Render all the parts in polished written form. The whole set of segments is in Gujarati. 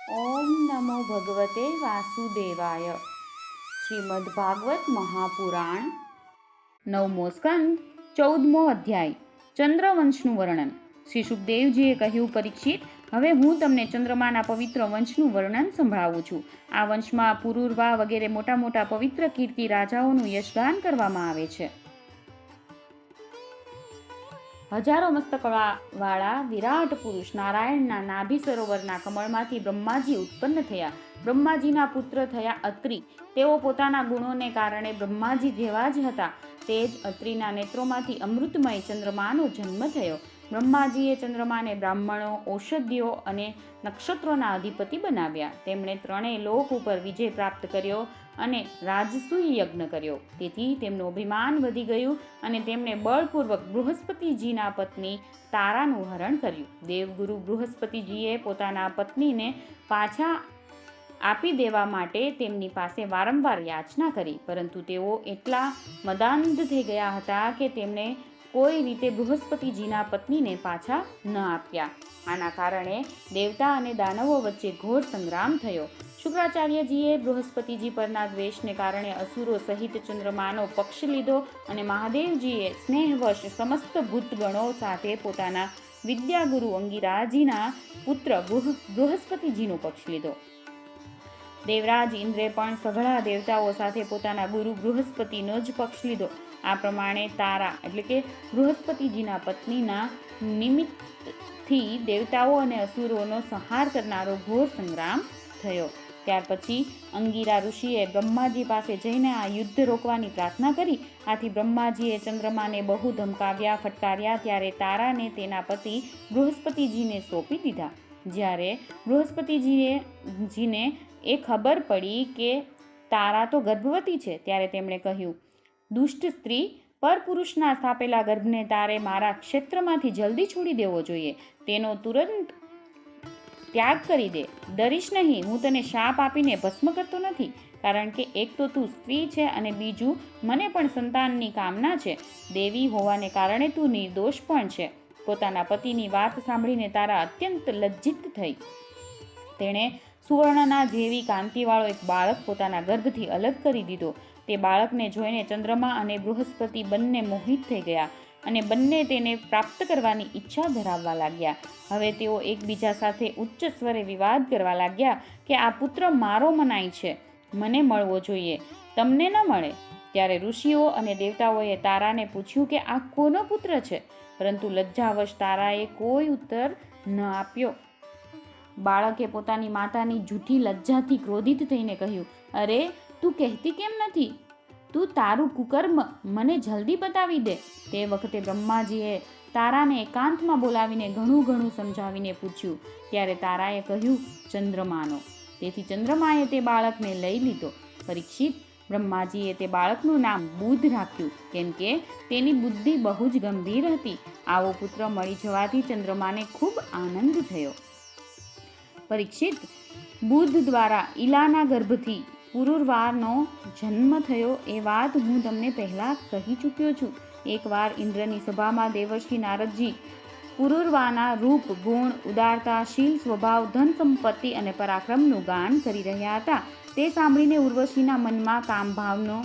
ઓમ નમો ભગવતે વાસુદેવાય. શ્રીમદ્ ભાગવત મહાપુરાણ, 9મો સ્કંદ, 14મો અધ્યાય. ચંદ્રવંશનું વર્ણન. શ્રી સુખદેવજીએ કહ્યું, પરીક્ષિત, હવે હું તમને ચંદ્રમાના પવિત્ર વંશનું વર્ણન સંભળાવું છું. આ વંશમાં પુરુરવા વગેરે મોટા મોટા પવિત્ર કીર્તિ રાજાઓનું યશગાન કરવામાં આવે છે. હજારો મસ્તકવાળા વિરાટ પુરુષ નારાયણના નાભી સરોવરના કમળમાંથી બ્રહ્માજી ઉત્પન્ન થયા. બ્રહ્માજીના પુત્ર થયા અત્રિ. તેઓ પોતાના ગુણોને કારણે બ્રહ્માજી જેવા જ હતા. તે જ અત્રિના નેત્રોમાંથી અમૃતમય ચંદ્રમાનો જન્મ થયો. બ્રહ્માજીએ ચંદ્રમાને બ્રાહ્મણો, ઔષધિઓ અને નક્ષત્રોના અધિપતિ બનાવ્યા. તેમણે ત્રણેય લોક ઉપર વિજય પ્રાપ્ત કર્યો અને રાજસૂય યજ્ઞ કર્યો. તેથી તેમનું અભિમાન વધી ગયું અને તેમણે બળપૂર્વક બૃહસ્પતિજીના પત્ની તારાનું હરણ કર્યું. દેવગુરુ બૃહસ્પતિજીએ પોતાના પત્નીને પાછા આપી દેવા માટે તેમની પાસે વારંવાર યાચના કરી, પરંતુ તેઓ એટલા મદાંધ થઈ ગયા હતા કે તેમણે કોઈ રીતે બૃહસ્પતિજીના પત્નીને પાછા ન આપ્યા. આના કારણે દેવતા અને દાનવો વચ્ચે ઘોર સંગ્રામ થયો. શુક્રાચાર્યજીએ બૃહસ્પતિજી પરના દ્વેષને કારણે અસુરો સહિત ચંદ્રમાનો પક્ષ લીધો અને મહાદેવજીએ સ્નેહવશ સમસ્ત ભૂતગણો સાથે પોતાના વિદ્યાગુરુ અંગિરાજીના પુત્ર બૃહસ્પતિજીનો પક્ષ લીધો. દેવરાજ ઇન્દ્રે પણ સઘળા દેવતાઓ સાથે પોતાના ગુરુ બૃહસ્પતિનો જ પક્ષ લીધો. આ પ્રમાણે તારા એટલે કે બૃહસ્પતિજીના પત્નીના નિમિત્તથી દેવતાઓ અને અસુરોનો સંહાર કરનારો ઘોર સંગ્રામ થયો. ત્યાર પછી અંગિરા ઋષિએ બ્રહ્માજી પાસે જઈને આ યુદ્ધ રોકવાની પ્રાર્થના કરી. આથી બ્રહ્માજીએ ચંદ્રમાને બહુ ધમકાવ્યા, ફટકાર્યા. ત્યારે તારાને તેના પતિ બૃહસ્પતિજીને સોંપી દીધા. જ્યારે બૃહસ્પતિજીને એ ખબર પડી કે તારા તો ગર્ભવતી છે, ત્યારે તેમણે કહ્યું, દુષ્ટ સ્ત્રી, પરપુરુષના સ્થાપેલા ગર્ભને તારે મારા ક્ષેત્રમાંથી જલ્દી છોડી દેવો જોઈએ. તેનો તુરંત ત્યાગ કરી દે. ડરીશ નહીં, હું તને શાપ આપીને ભસ્મ કરતો નથી. કારણ કે એક તો તું સ્ત્રી છે અને બીજું મને પણ સંતાનની કામના છે. દેવી હોવાને કારણે તું નિર્દોષ પણ છે. પોતાના પતિની વાત સાંભળીને તારા અત્યંત લજ્જિત થઈ. તેણે સુવર્ણના જેવી કાંતિવાળો એક બાળક પોતાના ગર્ભથી અલગ કરી દીધો. તે બાળકને જોઈને ચંદ્રમા અને બૃહસ્પતિ બંને મોહિત થઈ ગયા અને બંને તેને પ્રાપ્ત કરવાની ઈચ્છા ધરાવવા લાગ્યા. હવે તેઓ એકબીજા સાથે ઉચ્ચ સ્વરે વિવાદ કરવા લાગ્યા કે આ પુત્ર મારો મનાય છે, મને મળવો જોઈએ, તમને ન મળે. ત્યારે ઋષિઓ અને દેવતાઓએ તારાને પૂછ્યું કે આ કોનો પુત્ર છે, પરંતુ લજ્જાવશ તારાએ કોઈ ઉત્તર ન આપ્યો. બાળકે પોતાની માતાની જૂઠી લજ્જાથી ક્રોધિત થઈને કહ્યું, અરે, તું કહેતી કેમ નથી? તું તારું કુકર્મ મને જલ્દી બતાવી દે. તે વખતે બ્રહ્માજીએ તારાને એકાંતમાં બોલાવીને ઘણું સમજાવીને પૂછ્યું. ત્યારે તારાએ કહ્યું, ચંદ્રમાનો. તેથી ચંદ્રમાએ તે બાળકને લઈ લીધો. પરીક્ષિત, બ્રહ્માજીએ તે બાળકનું નામ બુધ રાખ્યું, કેમ કે તેની બુદ્ધિ બહુ જ ગંભીર હતી. આવો પુત્ર મળી જવાથી ચંદ્રમાને ખૂબ આનંદ થયો. પરીક્ષિત, બુધ દ્વારા ઈલાના ગર્ભથી પુરુરવાનો જન્મ થયો એ વાત હું તમને પહેલાં કહી ચૂક્યો છું. એકવાર ઇન્દ્રની સભામાં દેવર્ષિ નારદજી પુરુરવાના રૂપ, ગુણ, ઉદારતા, શીલ, સ્વભાવ, ધન સંપત્તિ અને પરાક્રમનું ગાન કરી રહ્યા હતા. તે સાંભળીને ઉર્વશીના મનમાં કામભાવનો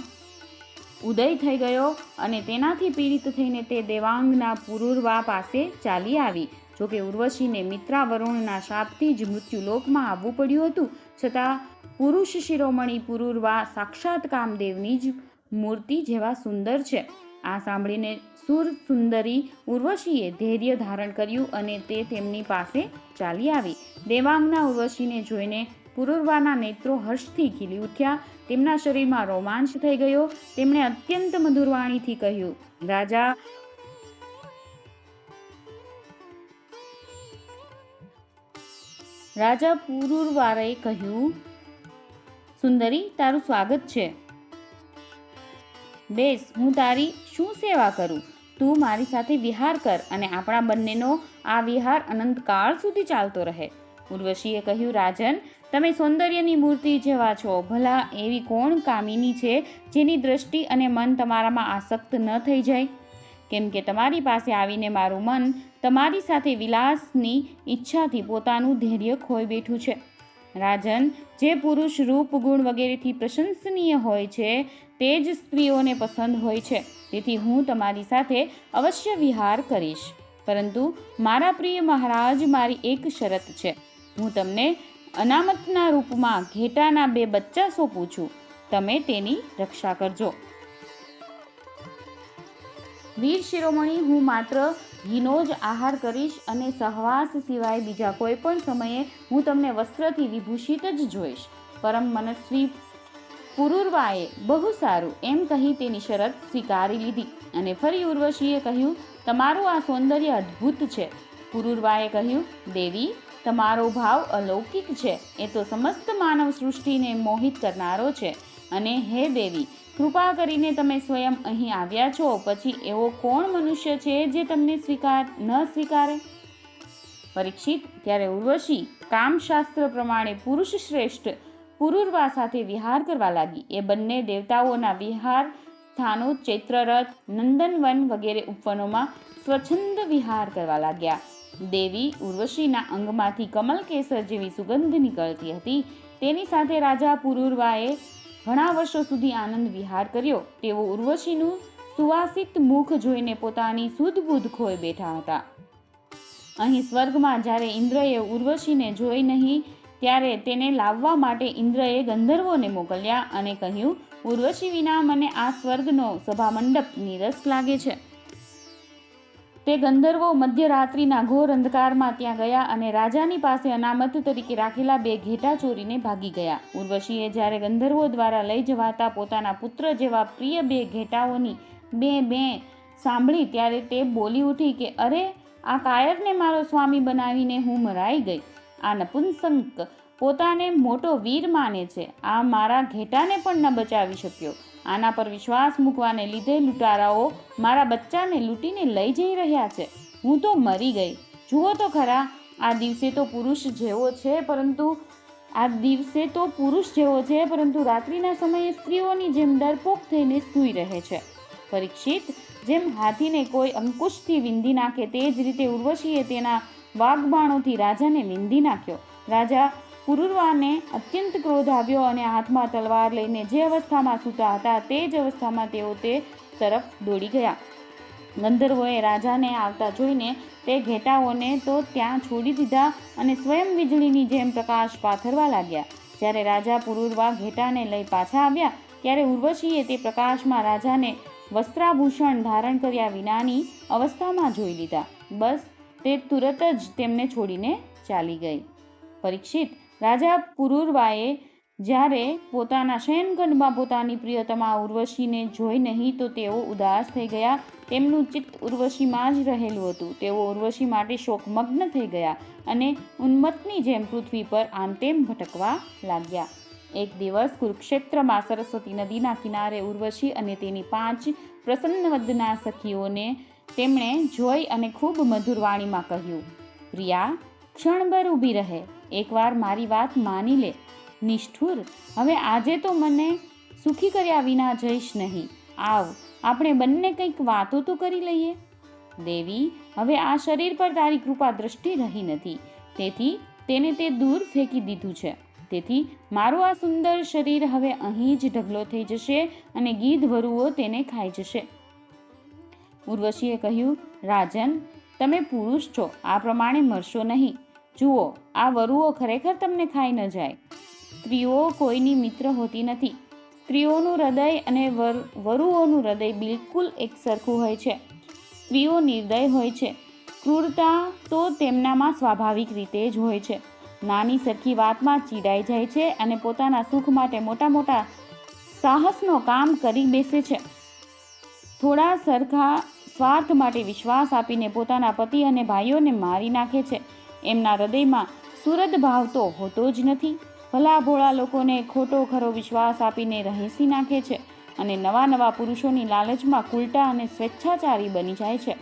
ઉદય થઈ ગયો અને તેનાથી પીડિત થઈને તે દેવાંગના પુરુરવા પાસે ચાલી આવી. જોકે ઉર્વશીને મિત્રા વરુણના શાપથી જ મૃત્યુલોકમાં આવવું પડ્યું હતું, છતાં પુરુષ શિરોમણી પુરુરવા સાક્ષાત કામદેવની જ મૂર્તિ જેવા સુંદર છે. આ સાંભળીને સુર સુંદરી ઉર્વશીએ ધૈર્ય ધારણ કર્યું અને તે તેમની પાસે ચાલી આવી. દેવાંગના ઉર્વશીને જોઈને પુરુરવાના નેત્રો હર્ષથી ખીલી ઉઠ્યા. તેમના શરીરમાં રોમાંચ થઈ ગયો. તેમણે અત્યંત મધુરવાણીથી કહ્યું, રાજા પુરુરવાએ કહ્યું, સુંદરી, તારું સ્વાગત છે. બેસ, હું તારી શું સેવા કરું? તું મારી સાથે વિહાર કર અને આપણા બંનેનો આ વિહાર અનંતકાળ સુધી ચાલતો રહે. ઉર્વશીએ કહ્યું, રાજન, તમે સૌંદર્યની મૂર્તિ જેવા છો. ભલા એવી કોણ કામિની છે જેની દ્રષ્ટિ અને મન તમારામાં આસક્ત ન થઈ જાય? કેમ કે તમારી પાસે આવીને મારું મન તમારી સાથે વિલાસની ઈચ્છાથી પોતાનું ધૈર્ય ખોઈ બેઠું છે. રાજન, જે પુરુષ રૂપ ગુણ વગેરેથી પ્રશંસનીય હોય છે તે જ સ્ત્રીઓને પસંદ હોય છે. તેથી હું તમારી સાથે અવશ્ય વિહાર કરીશ. પરંતુ મારા પ્રિય મહારાજ, મારી એક શરત છે. હું તમને અનામતના રૂપમાં ઘેટાના 2 બચ્ચા સોંપું છું. તમે તેની રક્ષા કરજો. વીર શિરોમણી, હું માત્ર ઘીનો જ આહાર કરીશ અને સહવાસ સિવાય બીજા કોઈ પણ સમયે હું તમને વસ્ત્રથી વિભૂષિત જ જોઈશ. પરમ મનસ્વી પુરુરવાએ બહુ સારું એમ કહી તેની શરત સ્વીકારી લીધી અને ફરી ઉર્વશીએ કહ્યું, તમારું આ સૌંદર્ય અદ્ભુત છે. પુરુરવાએ કહ્યું, દેવી, તમારો ભાવ અલૌકિક છે. એ તો સમસ્ત માનવ સૃષ્ટિને મોહિત કરનારો છે. અને હે દેવી, કૃપા કરીને તમે સ્વયં અહીં આવ્યા છો, પછી એવો કોણ મનુષ્ય છે જે તમને ન સ્વીકારે? પરીક્ષિત, ત્યારે ઉર્વશી કામશાસ્ત્ર પ્રમાણે પુરુષ શ્રેષ્ઠ પુરુરવા સાથે વિહાર કરવા લાગી. એ બંને દેવતાઓના વિહાર સ્થાનો ચૈત્રરથ, નંદનવન વગેરે ઉપવનોમાં સ્વચ્છંદ વિહાર કરવા લાગ્યા. દેવી ઉર્વશીના અંગમાંથી કમલ કેસર જેવી સુગંધ નીકળતી હતી. તેની સાથે રાજા પુરુરવાએ ઘણા વર્ષો સુધી આનંદ વિહાર કર્યો. તેઓ ઉર્વશીનું સુવાસિત મુખ જોઈને પોતાની સુધબુધ ખોઈ બેઠા હતા. અહીં સ્વર્ગમાં જ્યારે ઇન્દ્રએ ઉર્વશીને જોઈ નહીં, ત્યારે તેને લાવવા માટે ઇન્દ્રએ ગંધર્વોને મોકલ્યા અને કહ્યું, ઉર્વશી વિના મને આ સ્વર્ગનો સભામંડપ નીરસ લાગે છે. તે ગંધર્વો મધ્યરાત્રિના ઘોર અંધકારમાં ત્યાં ગયા અને રાજાની પાસે અનામત તરીકે રાખેલા 2 ઘેટા ચોરીને ભાગી ગયા. ઉર્વશીએ જ્યારે ગંધર્વો દ્વારા લઈ જવાતા પોતાના પુત્ર જેવા પ્રિય 2 ઘેટાઓની બે સાંભળી, ત્યારે તે બોલી ઉઠી કે અરે, આ કાયરને મારો સ્વામી બનાવીને હું મરાઈ ગઈ. આ નપુંસક પોતાને મોટો વીર માને છે. આ મારા ઘેટાને પણ ન બચાવી શક્યો. આના પર વિશ્વાસ મૂકવાને લીધે લૂંટારાઓ મારા બચ્ચાને લૂંટીને લઈ જઈ રહ્યા છે. હું તો મરી ગઈ. જુઓ તો ખરા, આ દિવસે તો પુરુષ જેવો છે, પરંતુ રાત્રિના સમયે સ્ત્રીઓની જેમ ડરપોક થઈને સૂઈ રહે છે. પરીક્ષિત, જેમ હાથીને કોઈ અંકુશથી વિંધી નાખે, તે જ રીતે ઉર્વશીએ તેના વાગબાણોથી રાજાને વિંધી નાખ્યો. રાજા પુરુરવાને અત્યંત ક્રોધ આવ્યો અને હાથમાં તલવાર લઈને જે અવસ્થામાં સૂતા હતા તે જ અવસ્થામાં તેઓ તે તરફ દોડી ગયા. ગંધર્વોએ રાજાને આવતા જોઈને તે ઘેટાઓને તો ત્યાં છોડી દીધા અને સ્વયં વીજળીની જેમ પ્રકાશ પાથરવા લાગ્યા. જ્યારે રાજા પુરુરવા ઘેટાને લઈ પાછા આવ્યા, ત્યારે ઉર્વશીએ તે પ્રકાશમાં રાજાને વસ્ત્રાભૂષણ ધારણ કર્યા વિનાની અવસ્થામાં જોઈ લીધા. બસ તે તુરત જ તેમને છોડીને ચાલી ગઈ. પરીક્ષિત, રાજા પુરુરવાએ જ્યારે પોતાના શયનખંડમાં પોતાની પ્રિયતમા ઉર્વશીને જોઈ નહીં તો તેઓ ઉદાસ થઈ ગયા. તેમનું ચિત્ત ઉર્વશીમાં જ રહેલું હતું. તેઓ ઉર્વશી માટે શોકમગ્ન થઈ ગયા અને ઉન્મત્તની જેમ પૃથ્વી પર આમ તેમ ભટકવા લાગ્યા. એક દિવસ કુરુક્ષેત્રમાં સરસ્વતી નદીના કિનારે ઉર્વશી અને તેની 5 પ્રસન્નવદના સખીઓને તેમણે જોઈ અને ખૂબ મધુર વાણીમાં કહ્યું, પ્રિયા, ક્ષણભર ઊભી રહે. એકવાર મારી વાત માની લે. નિષ્ઠુર, હવે આજે તો મને સુખી કર્યા વિના જઈશ નહીં. આવ, આપણે બંને કંઈક વાતો તો કરી લઈએ. દેવી, હવે આ શરીર પર તારી કૃપા દ્રષ્ટિ રહી નથી, તેથી તેને તે દૂર ફેંકી દીધું છે. તેથી મારું આ સુંદર શરીર હવે અહીં જ ઢગલો થઈ જશે અને ગીધ વરુઓ તેને ખાઈ જશે. ઉર્વશીએ કહ્યું, રાજન, તમે પુરુષ છો, આ પ્રમાણે મરશો નહીં. જુઓ, આ વરુઓ ખરેખર તમને ખાઈ ન જાય. સ્ત્રીઓ કોઈની મિત્ર હોતી નથી. સ્ત્રીઓનું હૃદય અને વરુઓનું હૃદય બિલકુલ એક સરખું હોય છે. સ્ત્રીઓ નિર્દય હોય છે. ક્રૂરતા તો તેમનામાં સ્વાભાવિક રીતે જ હોય છે. નાની સરખી વાતમાં ચીડાઈ જાય છે અને પોતાના સુખ માટે મોટા મોટા સાહસનો કામ કરી બેસે છે. થોડા સરખા સ્વાર્થ માટે વિશ્વાસ આપીને પોતાના પતિ અને ભાઈઓને મારી નાખે છે. એમના હૃદયમાં સુરદ ભાવ તો હોતો જ નથી. ભલા ભોળા લોકોને ખોટો ખરો વિશ્વાસ આપીને રહેસી નાખે છે અને નવા પુરુષોની લાલચમાં કુલટા અને સ્વેચ્છાચારી બની જાય છે.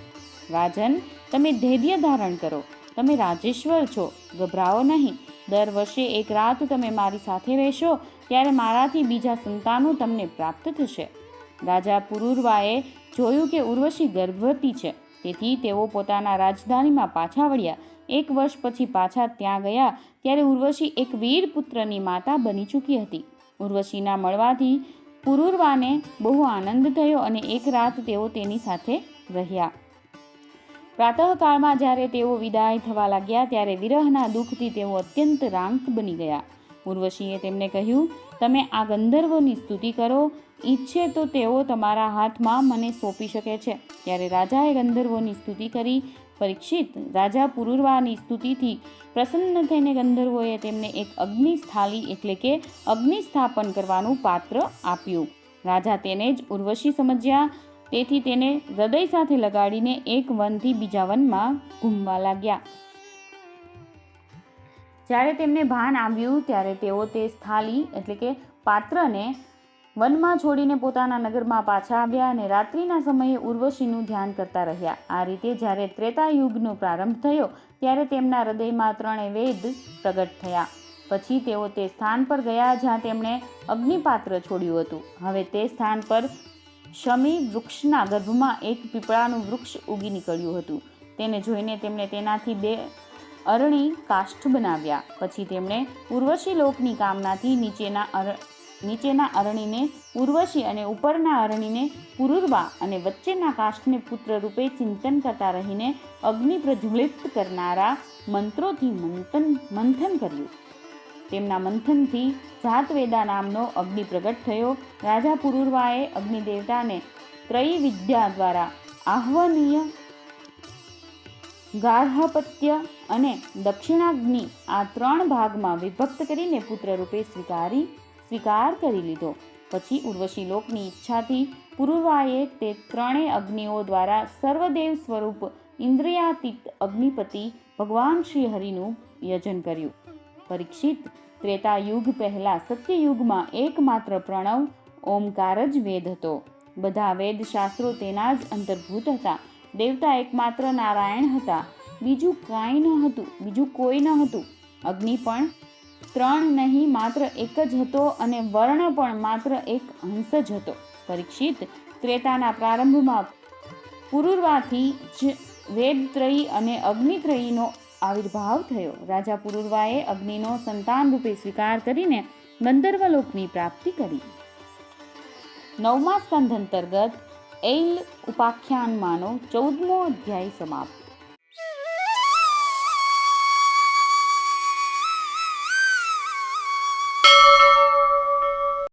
રાજન, તમે ધૈર્ય ધારણ કરો. તમે રાજેશ્વર છો, ગભરાઓ નહીં. દર વર્ષે એક રાત તમે મારી સાથે રહેશો, ત્યારે મારાથી બીજા સંતાનો તમને પ્રાપ્ત થશે. રાજા પુરુરવાએ જોયું કે ઉર્વશી ગર્ભવતી છે. તેથી તેઓ પોતાના રાજધાનીમાં પાછા વળ્યા 1 વર્ષ પછી પાછા ત્યાં ગયા ત્યારે ઉર્વશી એક વીર પુત્રની માતા બની ચૂકી હતી. ઉર્વશીના મળવાથી પુરુરવાને બહુ આનંદ થયો અને એક રાત તેઓ તેની સાથે રહ્યા. પ્રાતઃકાળમાં જ્યારે તેઓ વિદાય થવા લાગ્યા ત્યારે વિરહના દુઃખથી તેઓ અત્યંત રાંક બની ગયા. ઉર્વશીએ તેમને કહ્યું, તમે આ ગંધર્વોની સ્તુતિ કરો, ઈચ્છે તો તેઓ તમારા હાથમાં મને સોંપી શકે છે. ત્યારે રાજાએ ગંધર્વોની સ્તુતિ કરી. પરીક્ષિત, રાજા પુરુરવાની સ્તુતિથી પ્રસન્ન થઈને ગંધર્વોએ તેમને એક અગ્નિસ્થાલી એટલે કે અગ્નિસ્થાપન કરવાનું પાત્ર આપ્યું. રાજા તેને જ ઉર્વશી સમજ્યા, તેથી તેને હૃદય સાથે લગાડીને એક વનથી બીજા વનમાં ઘૂમવા લાગ્યા. જ્યારે તેમને ભાન આવ્યું ત્યારે તેઓ તે સ્થાલી એટલે કે પાત્રને વનમાં છોડીને પોતાના નગરમાં પાછા આવ્યા અને રાત્રિના સમયે ઉર્વશીનું ધ્યાન કરતા રહ્યા. આ રીતે જ્યારે ત્રેતાયુગનો પ્રારંભ થયો ત્યારે તેમના હૃદયમાં 3 વેદ પ્રગટ થયા. પછી તેઓ તે સ્થાન પર ગયા જ્યાં તેમણે અગ્નિપાત્ર છોડ્યું હતું. હવે તે સ્થાન પર શમી વૃક્ષના ગર્ભમાં એક પીપળાનું વૃક્ષ ઉગી નીકળ્યું હતું. તેને જોઈને તેમણે તેનાથી 2 અરણી કાષ્ઠ બનાવ્યા. પછી તેમણે ઉર્વશી લોકની કામનાથી નીચેના અરણીને ઉર્વશી અને ઉપરના અરણીને પુરુરવા અને વચ્ચેના કાષ્ઠને પુત્ર રૂપે ચિંતન કરતા રહીને અગ્નિ પ્રજ્વલિત કરનારા મંત્રોથી મંથન કર્યું. તેમના મંથનથી જાતવેદા નામનો અગ્નિ પ્રગટ થયો. રાજા પુરુરવાએ અગ્નિદેવતાને ત્રયી વિદ્યા દ્વારા આહ્વનીય, ગાર્હપત્ય અને દક્ષિણાગ્નિ આ 3 ભાગમાં વિભક્ત કરીને પુત્ર રૂપે સ્વીકાર કરી લીધો. પછી ઉર્વશી લોકની ઈચ્છાથી પુરુરવાએ તે 3 અગ્નિઓ દ્વારા સર્વદેવ સ્વરૂપ ઇન્દ્રિયાતીત અગ્નિપતિ ભગવાન શ્રી હરિનું યજન કર્યું. પરીક્ષિત, ત્રેતાયુગ પહેલા સત્યયુગમાં એકમાત્ર પ્રણવ ઓમકાર જ વેદ હતો. બધા વેદ શાસ્ત્રો તેના જ અંતર્ભૂત હતા. દેવતા એકમાત્ર નારાયણ હતા. બીજું કોઈ ન હતું. અગ્નિ પણ 3 નહીં માત્ર એક જ હતો અને વર્ણ પણ માત્ર એક હંસ જ હતો. પરીક્ષિત, ત્રેતાના પ્રારંભમાં પુરુરવાથી જ વેદત્રયી અને અગ્નિત્રયીનો આવિર્ભાવ થયો. રાજા પુરુરવાએ અગ્નિનો સંતાન રૂપે સ્વીકાર કરીને ગંધર્વલોકની પ્રાપ્તિ કરી. 9મા સ્કંધ અંતર્ગત એલ ઉપાખ્યાનમાંનો 14મો અધ્યાય સમાપ્ત.